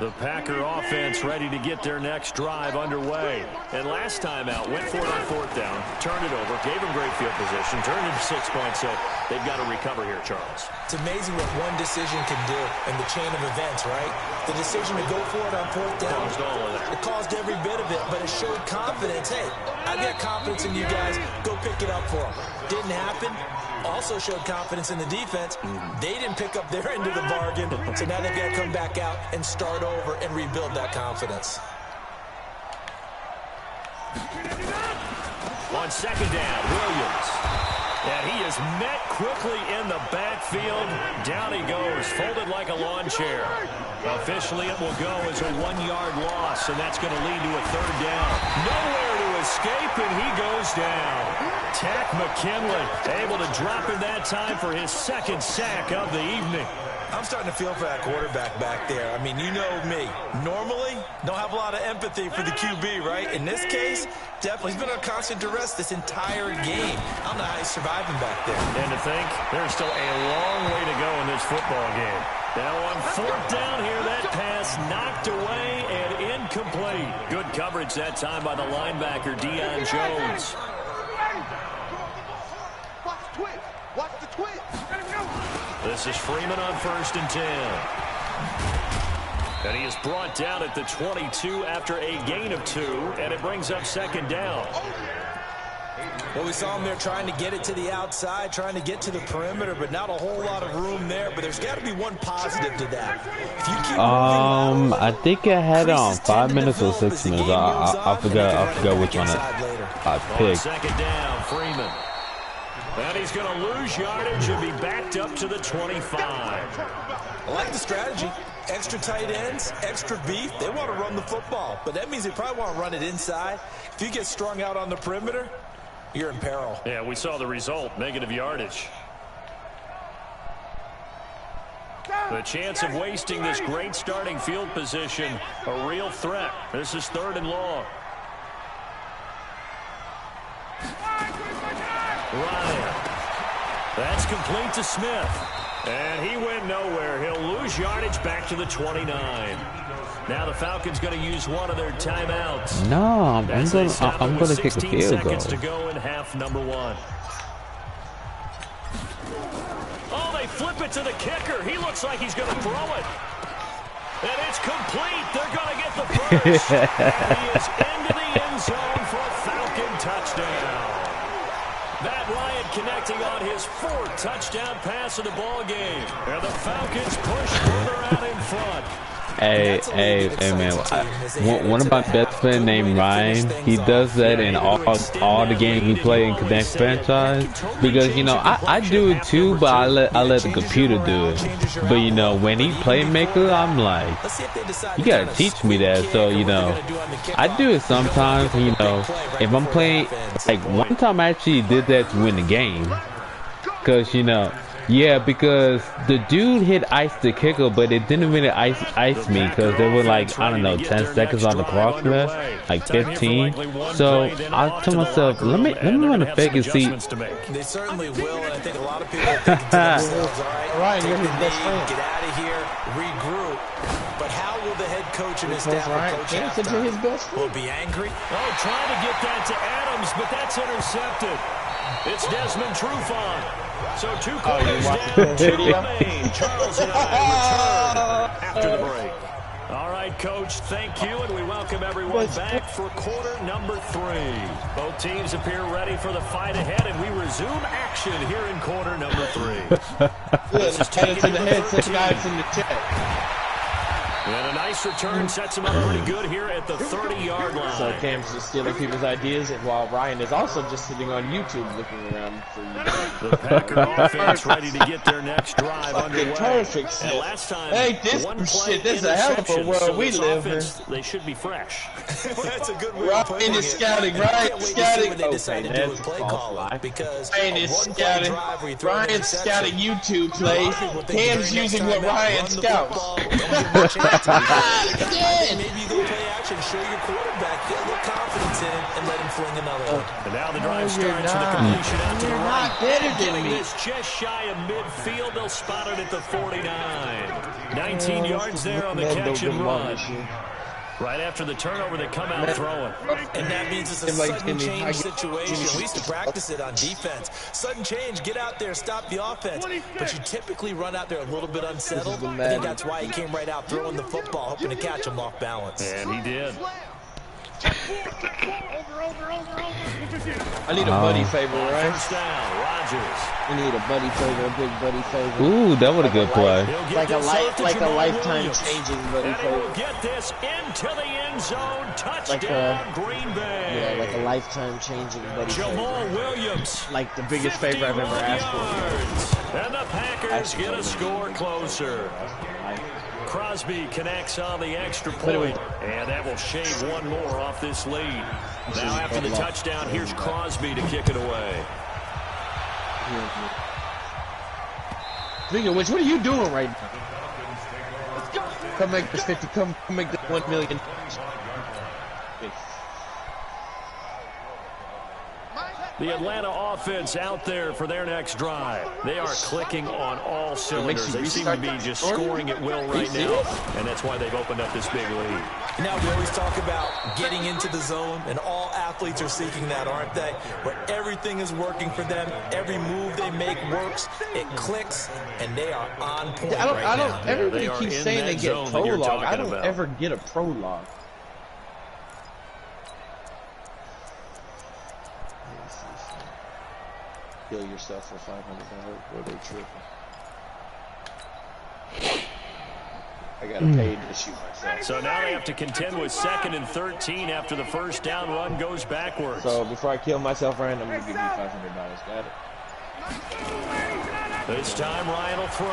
The Packer offense ready to get their next drive underway. And last time out, went for it on 4th down, turned it over, gave them great field position, turned it to 6 points, so they've got to recover here, Charles. It's amazing what one decision can do in the chain of events, right? The decision to go for it on 4th down, it caused every bit of it, but it showed confidence. Hey, I've got confidence in you guys. Go pick it up for them. Didn't happen. Also showed confidence in the defense. They didn't pick up their end of the bargain, so now they've got to come back out and start over and rebuild that confidence. On 2nd down, Williams. And he is met quickly in the backfield. Down he goes, folded like a lawn chair. Officially, it will go as a 1-yard loss, and that's going to lead to a 3rd down. Nowhere to escape, and he goes down. Tack McKinley able to drop in that time for his 2nd sack of the evening. I'm starting to feel for that quarterback back there. I mean, you know me. Normally, don't have a lot of empathy for the QB, right? In this case, definitely. He's been on constant duress this entire game. I don't know how he's surviving back there. And to think, there's still a long way to go in this football game. Now on 4th down here, that pass knocked away and incomplete. Good coverage that time by the linebacker, Deion Jones. Watch the twist. This is Freeman on 1st and 10. And he is brought down at the 22 after a gain of 2, and it brings up 2nd down. Well, we saw him there trying to get it to the outside, trying to get to the perimeter, but not a whole lot of room there. But there's got to be one positive to that. If you keep I think I had on 5 minutes or 6 minutes. I forgot which one I picked. 2nd down, Freeman. And he's going to lose yardage and be backed up to the 25. I like the strategy. Extra tight ends, extra beef. They want to run the football, but that means they probably want to run it inside. If you get strung out on the perimeter, you're in peril. Yeah, we saw the result, negative yardage. The chance of wasting this great starting field position, a real threat. This is 3rd and long. Ryan. That's complete to Smith. And he went nowhere. He'll lose yardage back to the 29. Now the Falcons going to use one of their timeouts. No, I'm going to kick a field goal. To go in half number 1. Oh, they flip it to the kicker. He looks like he's going to throw it. And it's complete. They're going to get the first. And he is into the end zone for a Falcon touchdown. Matt Ryan connecting on his 4th touchdown pass of the ball game. And the Falcons push further out in front. Hey, man. One of my best friends named Ryan, he does that in all the games we play in Connect franchise. Because, you know, I do it too, but I let the computer do it. But, you know, when he playmaker, I'm like, you gotta teach me that. So, you know, I do it sometimes, you know, if I'm playing, like, one time I actually did that to win the game. Because, you know, yeah, because the dude hit ice the kicker, but it didn't really ice me because there were like, I don't know, 10 seconds on the clock left, like 15. So I told myself, let me run a fake and see. They certainly will, and I think a lot of people are thinking to themselves, all right, you're his best friend. Get out of here, regroup. But how will the head coach and his staff approach halftime? Will be angry? Oh, trying to get that to Adams, but that's intercepted. It's Desmond Trufant. So 2 quarters down, 2 remain. Charles and I return after the break. All right, Coach, thank you, and we welcome everyone back for quarter number 3. Both teams appear ready for the fight ahead, and we resume action here in quarter number 3. This is taking to the head to the guys in the chat. And a nice return sets him up pretty good here at the 30-yard line. So Cam's just stealing people's ideas, and while Ryan is also just sitting on YouTube looking around for you. The Packer offense ready to get their next drive underway. Perfect. And last time, hey, this shit, this is a hell of a world so we live in. They should be fresh. Well, that's a good way of putting Ryan is scouting, right? Scouting. Okay, that's a false lie. Ryan is scouting. Ryan's scouting YouTube plays. Cam's using what Ryan scouts. Maybe you go play action, show your quarterback, get a little confidence in him, and let him fling another one. And now the drive starts with the completion out to the right. Not better than me. This just shy of midfield. They'll spot it at the 49. 19 yards there on the catch and run. Right after the turnover, they come out throwing. And that means it's a sudden change situation. We used to practice it on defense. Sudden change, get out there, stop the offense. But you typically run out there a little bit unsettled. I think that's why he came right out throwing the football, hoping to catch him off balance. And he did. I need a buddy favor, right? First down, Rodgers. We need a buddy favor, a big buddy favor. Ooh, that was a good play. Like a lifetime changing buddy favor. Will get this into the end zone. Touchdown, Green Bay. Yeah, like a lifetime changing buddy Jamal favor. Williams. Like the biggest favor I've ever asked for. And the Packers get a score closer. Crosby connects on the extra point, and that will shave one more off this lead. Now after the touchdown, here's Crosby to kick it away. Speaking of which, what are you doing right now? Come make this 50, come make this 1 million. The Atlanta offense out there for their next drive. They are clicking on all cylinders. They seem to be just scoring at will right now, and that's why they've opened up this big lead. Now we always talk about getting into the zone, and all athletes are seeking that, aren't they? Where everything is working for them, every move they make works, it clicks, and they are on point right now. Everybody keeps saying they get prologue. I don't ever get a prologue. Kill yourself for $500 or they tripping. I got paid to shoot myself. So now they have to contend with 2nd and 13 after the first down run goes backwards. So before I kill myself, Ryan, I'm going to give you $500. Got it? This time Ryan will throw.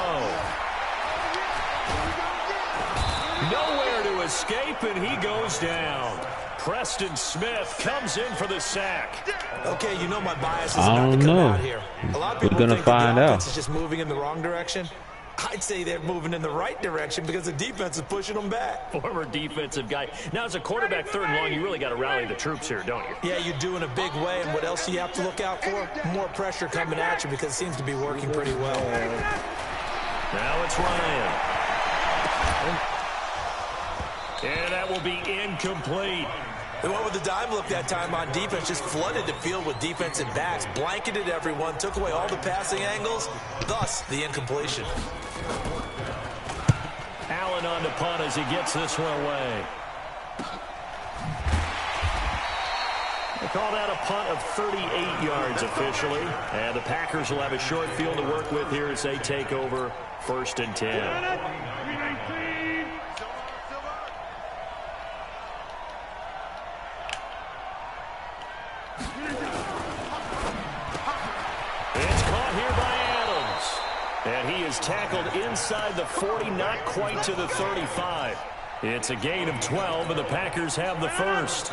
Nowhere to escape, and he goes down. Preston Smith comes in for the sack. Okay, you know my bias is not to come out here. A lot of people think the offense is just moving in the wrong direction. I'd say they're moving in the right direction because the defense is pushing them back. Former defensive guy. Now, as a quarterback 3rd and long, you really got to rally the troops here, don't you? Yeah, you do in a big way. And what else do you have to look out for? More pressure coming at you because it seems to be working pretty well. Now it's Ryan. And that will be incomplete. They went with the dime look that time on defense, just flooded the field with defensive backs, blanketed everyone, took away all the passing angles, thus the incompletion. Allen on the punt as he gets this one away. They call that a punt of 38 yards officially, and the Packers will have a short field to work with here as they take over 1st and 10. And he is tackled inside the 40, not quite to the 35. It's a gain of 12, and the Packers have the first.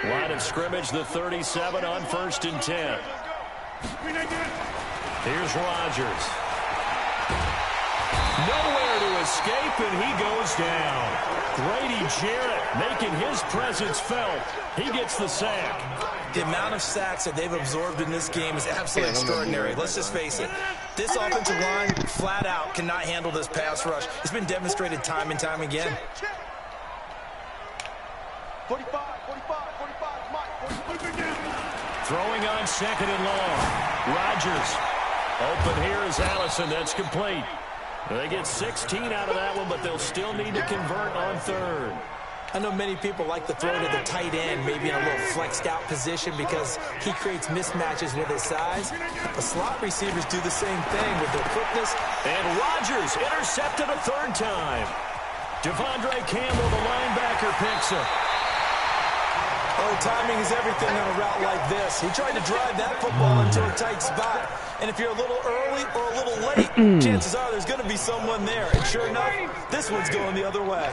Line of scrimmage, the 37 on 1st and 10. Here's Rodgers. Nowhere to escape, and he goes down. Grady Jarrett making his presence felt. He gets the sack. The amount of sacks that they've absorbed in this game is absolutely extraordinary. Let's just face it. This offensive line, flat out, cannot handle this pass rush. It's been demonstrated time and time again. 45, Throwing on 2nd and long. Rodgers. Open here is Allison. That's complete. They get 16 out of that one, but they'll still need to convert on 3rd. I know many people like to throw to the tight end, maybe in a little flexed out position because he creates mismatches with his size. The slot receivers do the same thing with their quickness. And Rodgers intercepted a 3rd time. Devondre Campbell, the linebacker, picks him. Oh, timing is everything on a route like this. He tried to drive that football into a tight spot. And if you're a little early or a little late, chances are there's going to be someone there. And sure enough, this one's going the other way.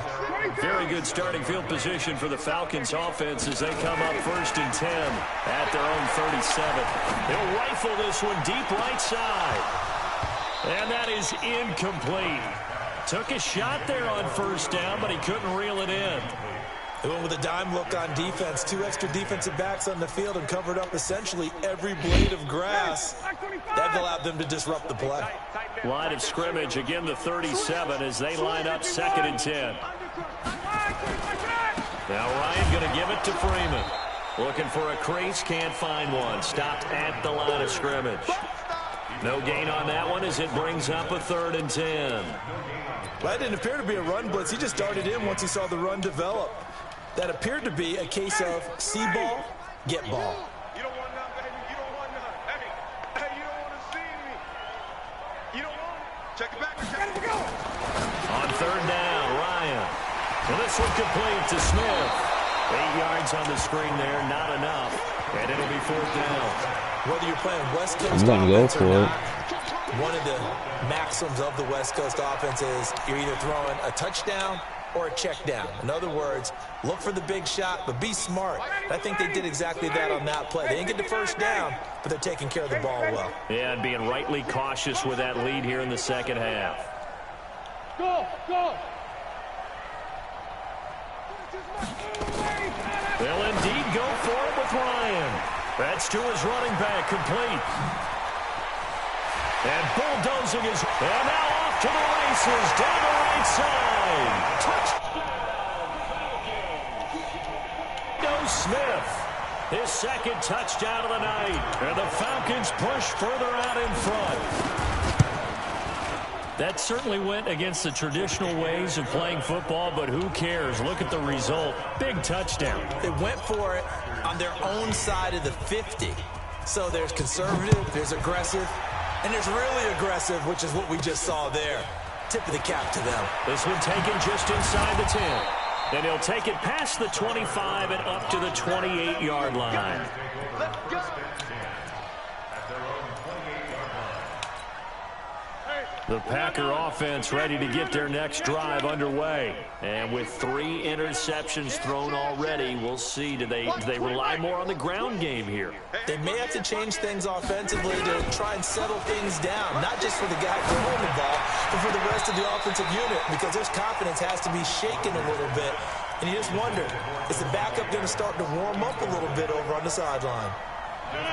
Very good starting field position for the Falcons offense as they come up 1st and 10 at their own 37. They'll rifle this one deep right side. And that is incomplete. Took a shot there on 1st down, but he couldn't reel it in. They went with a dime look on defense. 2 extra defensive backs on the field and covered up essentially every blade of grass. That allowed them to disrupt the play. Line of scrimmage, again the 37 as they line up 2nd and 10. Now Ryan going to give it to Freeman. Looking for a crease, can't find one. Stopped at the line of scrimmage. No gain on that one as it brings up a 3rd and 10. Well, that didn't appear to be a run blitz. He just darted in once he saw the run develop. That appeared to be a case of see ball, get ball. You don't want none, baby. You don't want none. Hey, you don't want to see me. You don't want it. Check it back. Check it go. On 3rd down, Ryan. Well, this one complete to Smith. 8 yards on the screen there, not enough. And it'll be 4th down. Whether you're playing West Coast offense or not, one of the maxims of the West Coast offense is you're either throwing a touchdown or a check down. In other words, look for the big shot, but be smart. I think they did exactly that on that play. They didn't get the 1st down, but they're taking care of the ball well. Yeah, and being rightly cautious with that lead here in the 2nd half. Go, go. They'll indeed go for it with Ryan. That's to his running back, complete. And bulldozing his, and now off to the races, down the right side. Touchdown, Smith. His 2nd touchdown of the night. And the Falcons push further out in front. That certainly went against the traditional ways of playing football, but who cares? Look at the result. Big touchdown. They went for it on their own side of the 50. So there's conservative, there's aggressive, and there's really aggressive, which is what we just saw there. Tip of the cap to them. This one taken just inside the 10. And he'll take it past the 25 and up to the 28-yard line. Let's go. The Packer offense ready to get their next drive underway. And with 3 interceptions thrown already, we'll see. Do they rely more on the ground game here? They may have to change things offensively to try and settle things down, not just for the guy throwing the ball, but for the rest of the offensive unit, because their confidence has to be shaken a little bit. And you just wonder, is the backup going to start to warm up a little bit over on the sideline?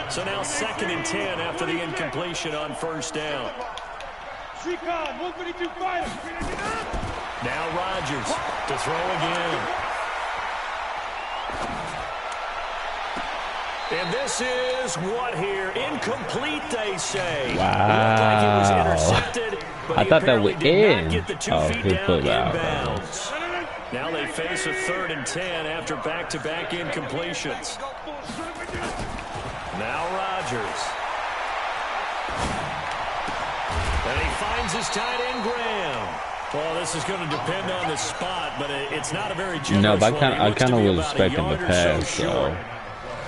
So now 2nd and 10 after the incompletion on 1st down. Now Rodgers to throw again. And this is what here? Incomplete, they say. Wow. Looked like it was intercepted, but I thought that was did not in. get the 2 feet down inbounds. Now they face a 3rd and 10 after back-to-back incompletions. Now Rodgers. And he finds his tight end, Graham. Well, this is going to depend on the spot, but it's not a very generous No, but one. I kind of was expecting the pass, so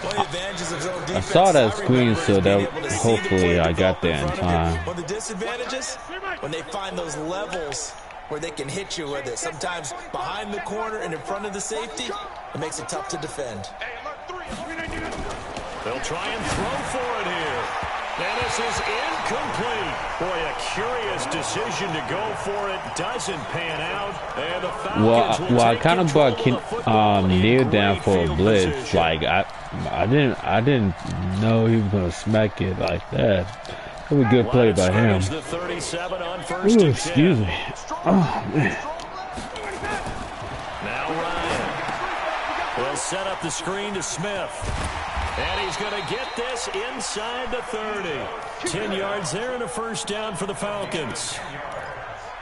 I saw that screen, so that hopefully I got there in time. Well, the disadvantages, when they find those levels where they can hit you with it, sometimes behind the corner and in front of the safety, it makes it tough to defend. They'll try and throw for it here. And this is incomplete. Boy, a curious decision to go for it. Doesn't pan out. And the Falcons well, I kind of brought Neil down for a blitz. Like I didn't know he was gonna smack it like that. It was a good play by him. Ooh, excuse me. Oh man. Now Ryan will set up the screen to Smith. And he's going to get this inside the 30. 10 yards there and a 1st down for the Falcons.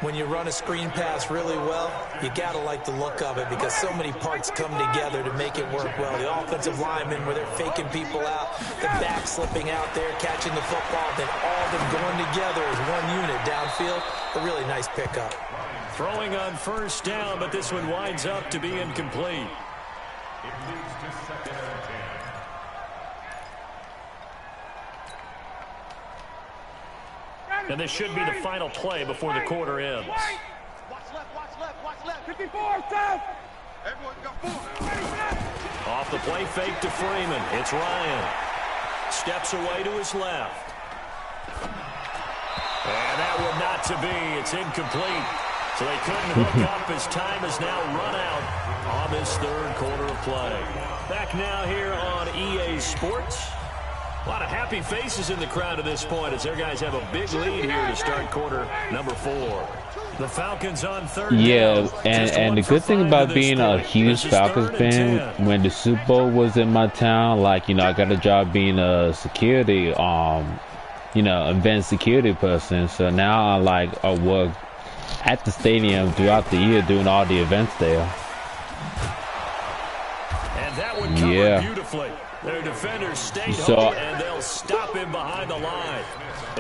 When you run a screen pass really well, you got to like the look of it because so many parts come together to make it work well. The offensive linemen, where they're faking people out, the back slipping out there, catching the football, then all of them going together as one unit downfield. A really nice pickup. Throwing on 1st down, but this one winds up to be incomplete. And this should be the final play before the quarter ends. Watch left. 54, South. Everyone got 4. Off the play fake to Freeman. It's Ryan. Steps away to his left. And that one not to be. It's incomplete. So they couldn't hook up as time has now run out on this third quarter of play. Back now here on EA Sports. A lot of happy faces in the crowd at this point as their guys have a big lead here to start quarter number 4. The Falcons on third. Yeah, and the good thing about being a huge Falcons fan, when the Super Bowl was in my town, like, you know, I got a job being a security, you know, event security person. So now I work at the stadium throughout the year doing all the events there. And that would cover beautifully. Their defenders stayed home, and they'll stop him behind the line.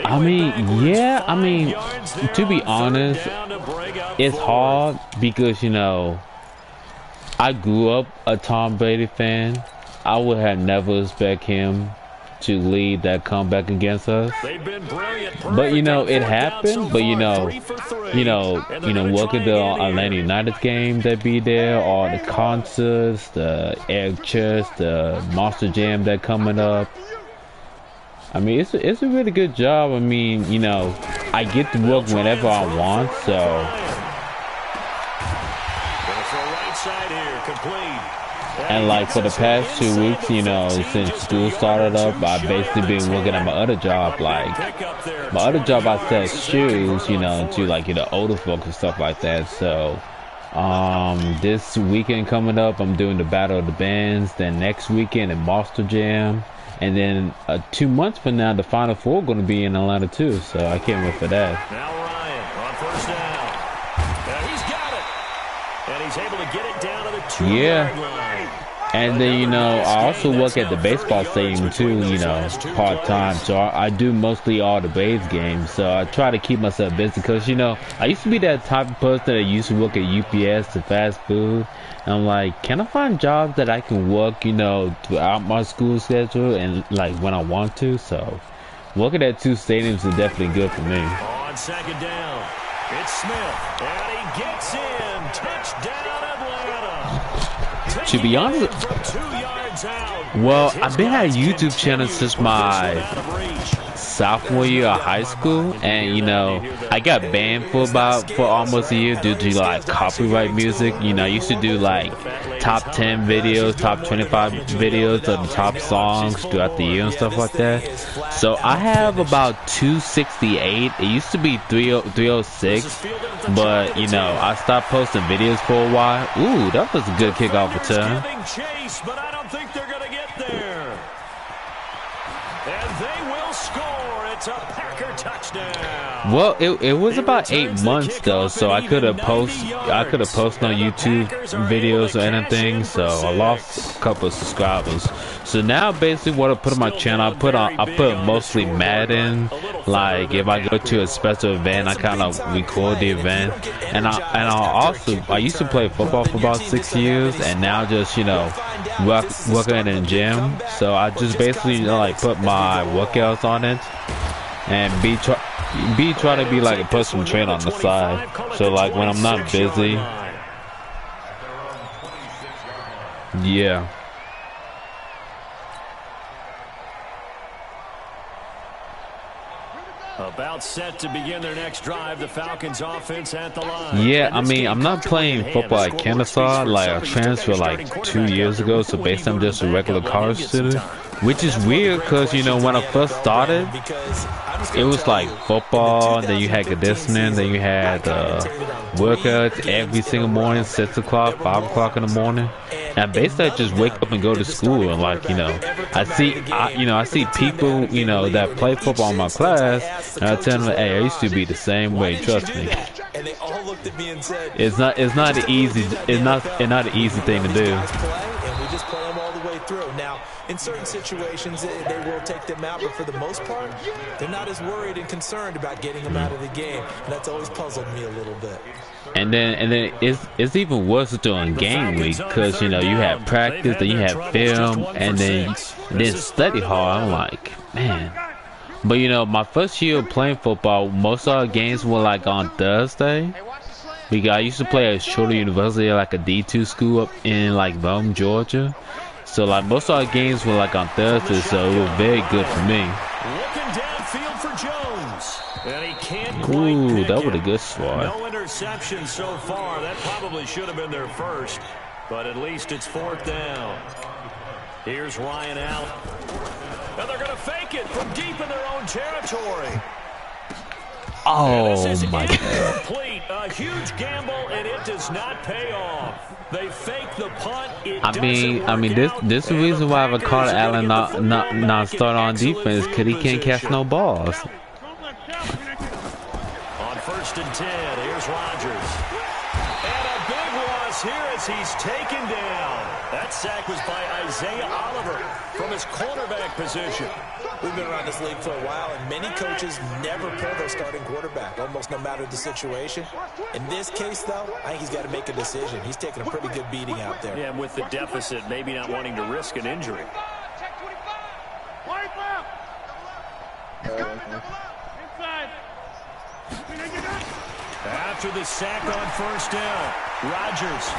I mean, to be honest, it's hard because, you know, I grew up a Tom Brady fan. I would have never expected him to lead that comeback against us. But, you know, it happened. But, you know, look at the Atlanta United game that be there, or the concerts, the Egg Church, the Monster Jam that coming up. I mean, it's a really good job. I mean, you know, I get to work whenever I want, so. And like for the past 2 weeks, you know, since school started up, I've basically been working at my other job. Like my other job, I sell shoes, you know, to like, you know, older folks and stuff like that. So this weekend coming up, I'm doing the Battle of the Bands. Then next weekend at Monster Jam, and then 2 months from now, the Final Four going to be in Atlanta too. So I can't wait for that. Now Ryan on first down. He's got it, and he's able to get it down to the 2-yard line. And then, you know, I also work at the baseball stadium too, you know, part-time. So I do mostly all the Braves games. So I try to keep myself busy because, you know, I used to be that type of person that used to work at UPS, the fast food. And I'm like, can I find jobs that I can work, you know, throughout my school schedule and like when I want to? So working at 2 stadiums is definitely good for me. On second down, it's Smith, and he gets in. Touchdown, Atlanta. To be honest, well, I've been at a YouTube channel since my sophomore year of high school, and you know, I got banned for almost a year due to like copyright music. You know, I used to do like top 10 videos, top 25 videos of the top songs throughout the year and stuff like that. So I have about 268. It used to be 306, but you know, I stopped posting videos for a while. Ooh, that was a good kickoff return. But I don't think they're gonna get there. And they will score. It's a Packer touchdown. Well, it was about 8 months though, so I could have posted on YouTube videos or anything. So I lost a couple of subscribers. So now basically what I put on my channel, I put mostly Madden. Like if I go to a special event, I kind of record the event. And I used to play football for about 6 years, and now just, you know, working in the gym. So I just basically, you know, like put my workouts on it, and try to be like a personal trainer on the side. So like when I'm not busy, yeah. About set to begin their next drive, the Falcons offense at the line. Yeah, I mean, I'm not playing football at Kennesaw. Like, I transferred like 2 years ago, so basically I'm just a regular college student. Which is weird, because, you know, when I first started, it was like football, then you had conditioning, then you had workouts every single morning, 6 o'clock, 5 o'clock in the morning. And basically I just wake up and go to school, and like, you know, I see people, you know, that play football in my class, and I tell them, hey, I used to be the same way, trust me. And they all looked at me and said, it's not an easy thing to do. And we just play them all the way through. Now, in certain situations, they will take them out, but for the most part, they're not as worried and concerned about getting them out of the game. And that's always puzzled me a little bit. And then it's even worse during game week, because, you know, you have practice, then you have film, and then study hall. I'm like, man. But, you know, my first year of playing football, most of our games were like on Thursday. Because I used to play at Shorter University, like a D2 school up in like Rome, Georgia. So like most of our games were like on Thursday, so it was very good for me. Looking downfield for Jones. And he can't ooh, that was a good spot. No interceptions so far. That probably should have been their first, but at least it's 4th down. Here's Ryan Allen. And they're going to fake it from deep in their own territory. Oh my God. Incomplete. A huge gamble, and it does not pay off. They fake the punt. I mean, this is the reason why I've called Allen not start on defense, because he can't catch no balls. On 1st and 10, here's Rodgers. And a big loss here as he's taken down. That sack was by Isaiah Oliver from his cornerback position. We've been around this league for a while, and many coaches never pull their starting quarterback, almost no matter the situation. In this case, though, I think he's got to make a decision. He's taking a pretty good beating out there. Yeah, and with the deficit, maybe not wanting to risk an injury. After the sack on 1st down, Rodgers.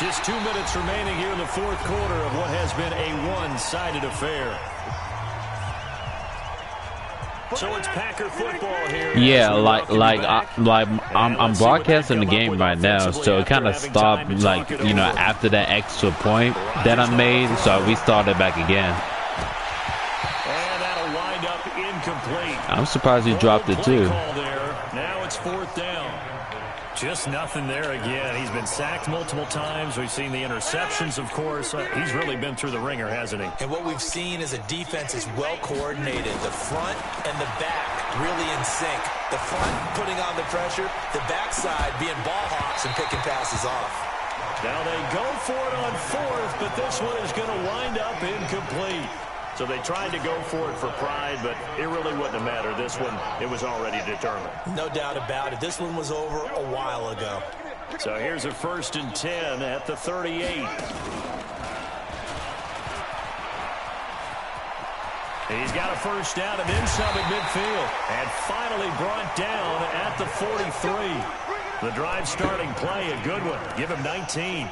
Just 2 minutes remaining here in the 4th quarter of what has been a one-sided affair. So it's Packer football here. Yeah, I'm broadcasting the game right now, so it kind of stopped, like, you know, after that extra point that I made, so I restarted back again. And that'll wind up incomplete. I'm surprised he dropped it too. Now it's 4th down. Just nothing there again. He's been sacked multiple times. We've seen the interceptions, of course. He's really been through the ringer, hasn't he? And what we've seen is a defense is well coordinated. The front and the back really in sync. The front putting on the pressure, the backside being ball hawks and picking passes off. Now they go for it on 4th, but this one is going to wind up incomplete. So they tried to go for it for pride, but it really wouldn't have mattered. This one, it was already determined. No doubt about it. This one was over a while ago. So here's a 1st and 10 at the 38. He's got a 1st down and then some at midfield. And finally brought down at the 43. The drive starting play, a good one. Give him 19.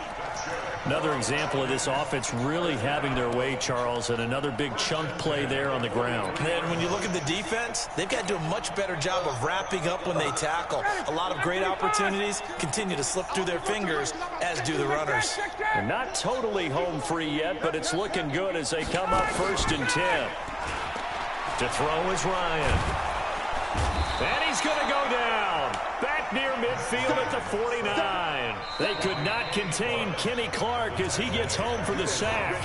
Another example of this offense really having their way, Charles, and another big chunk play there on the ground. And when you look at the defense, they've got to do a much better job of wrapping up when they tackle. A lot of great opportunities continue to slip through their fingers, as do the runners. They're not totally home free yet, but it's looking good as they come up 1st and 10. To throw is Ryan. And he's going to go down. Back near midfield at the 49. They could not contain Kenny Clark as he gets home for the sack.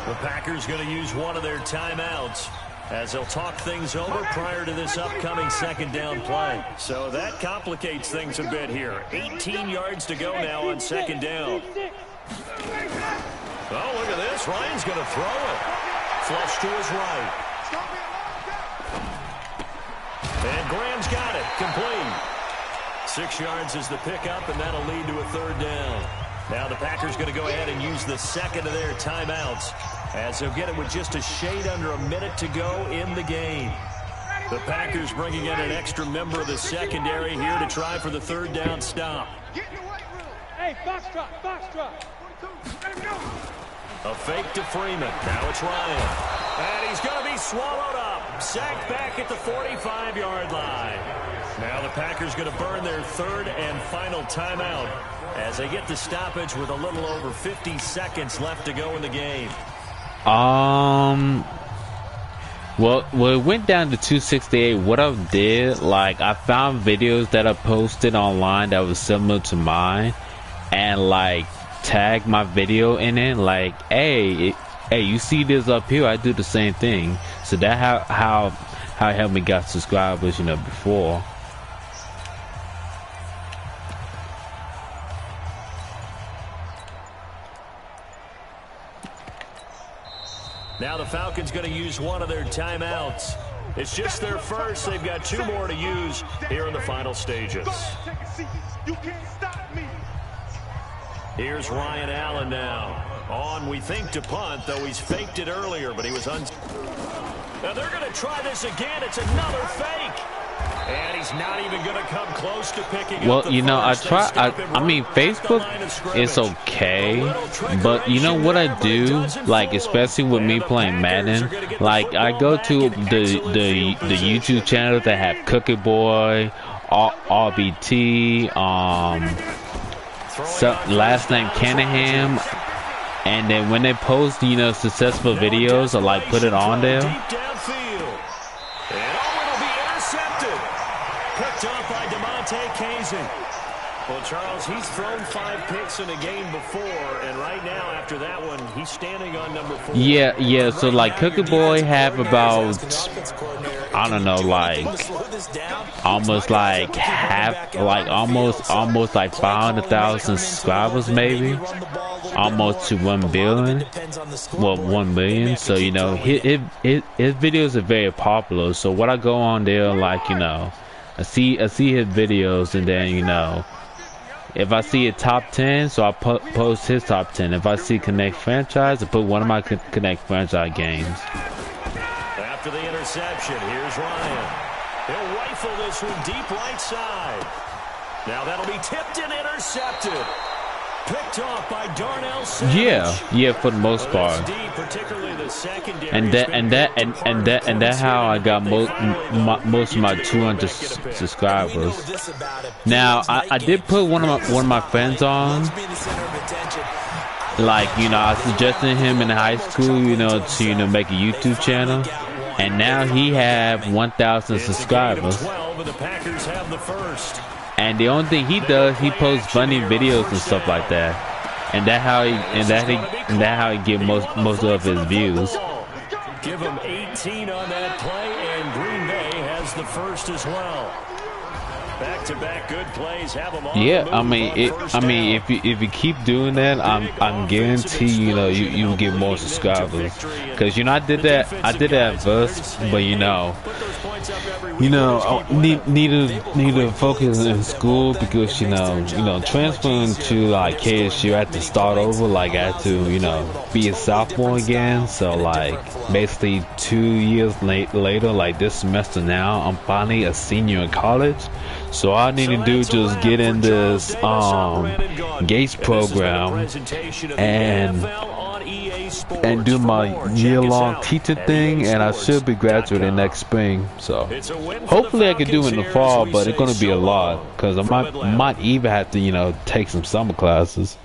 The Packers going to use one of their timeouts as they'll talk things over prior to this upcoming 2nd down play. So that complicates things a bit here. 18 yards to go now on 2nd down. Oh, look at this. Ryan's going to throw it. Flush to his right. And Graham's got it. Complete. 6 yards is the pickup, and that'll lead to a 3rd down. Now the Packers going to go ahead and use the 2nd of their timeouts as they'll get it with just a shade under a minute to go in the game. The Packers bringing in an extra member of the secondary here to try for the 3rd down stop. Hey, box drop. A fake to Freeman. Now it's Ryan. And he's going to be swallowed up. Sacked back at the 45-yard line. Now the Packers going to burn their 3rd and final timeout as they get the stoppage with a little over 50 seconds left to go in the game. Well, it went down to 268. What I did, like, I found videos that I posted online that was similar to mine, and like tag my video in it. Like, hey, you see this up here? I do the same thing. So that how it helped me got subscribers, you know, before. Now the Falcons going to use one of their timeouts. It's just their first. They've got 2 more to use here in the final stages. Here's Ryan Allen now. On, we think, to punt, though he's faked it earlier, but he was Now they're going to try this again. It's another fake. And he's not even going to come close to picking up the you know, first. I mean, Facebook is okay, but you know what I do, like, especially with me playing Madden, like, I go to the YouTube channel that have Cookie Boy, RBT, last name Cunningham, and then when they post, you know, successful videos, or like put it on there. And it'll be intercepted. Picked up by Casey. Well, Charles, he's thrown 5 picks in a game before, and right now, after that one, he's standing on number 4. Yeah. So like Cookie Boy have about, I don't know, like almost like half, like almost like 500,000 subscribers, maybe almost to 1 billion. Well, 1 million. So you know, his videos are very popular. So what I go on there, like, you know, I see his videos, and then, you know, if I see a top 10, so I post his top 10. If I see Connect Franchise, I put one of my Connect Franchise games. After the interception, here's Ryan. He'll rifle this one deep right side. Now that'll be tipped and intercepted. Picked off by Darnell Savage. Yeah, for the most part. And that how I got most of my 200 subscribers. Now I did put one of my friends on. Like, you know, I suggested him in high school, you know, to, you know, make a YouTube channel, and now he have 1,000 subscribers. And the only thing he does, he posts funny videos and stuff like that, and that how he get most of his views. Give him 18 on that play, and Green Bay has the first as well. Back-to-back good plays have them all. Yeah, I mean, if you keep doing that, I'm guarantee, you know, you will get more subscribers. Cause, you know, I did that at first, but you know, need to focus in school, because you know, transferring to like KSU, I had to start over. Like, I had to, you know, be a sophomore again. So like basically 2 years later, like this semester now, I'm finally a senior in college. So all I need to do is just get in this Gates program and do my year-long teaching thing, and I should be graduating next spring. So hopefully I can do it in the fall, but it's gonna be a lot, because I might even have to, you know, take some summer classes.